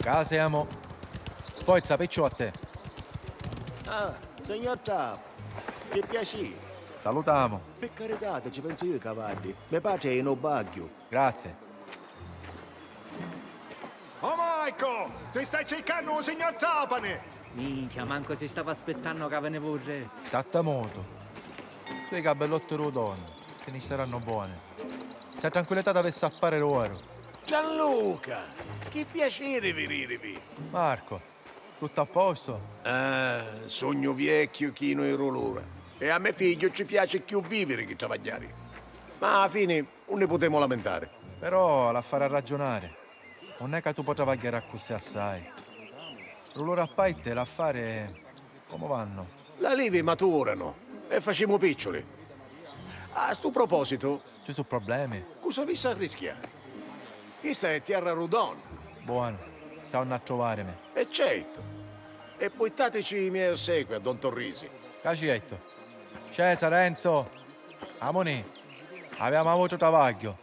Casa siamo. Forza, picciotte. Ah, signor Trap, che piacere. Salutiamo. Per carità, ci penso io ai cavalli. Mio padre è in Obaggio. Grazie. Oh Michael, ti stai cercando un signor Trapani? Minchia, manco si stava aspettando che ve ne vorrei. Statta moto. Sui cabellotti rodoni. Finisceranno buone. Se tranquillità dovesse appare l'oro. Gianluca, che piacere vedervi. Marco, tutto a posto? Ah, sogno vecchio chi non ero l'ora. E a mio figlio ci piace più vivere che travagliare. Ma alla fine non ne potremo lamentare. Però l'affare a ragionare. Non è che tu potrai travagliare a così assai. L'olore a paite l'affare... come vanno? La livi maturano e facciamo piccioli. A sto proposito, Ci sono problemi? cosa vi sa rischiare? Questa è terra Rudon. Buono. Stanno a trovarmi. E certo. E portateci i miei ossequi a Don Torrisi. Cacietto. Cesare, Enzo. Amoni. Abbiamo avuto travaglio.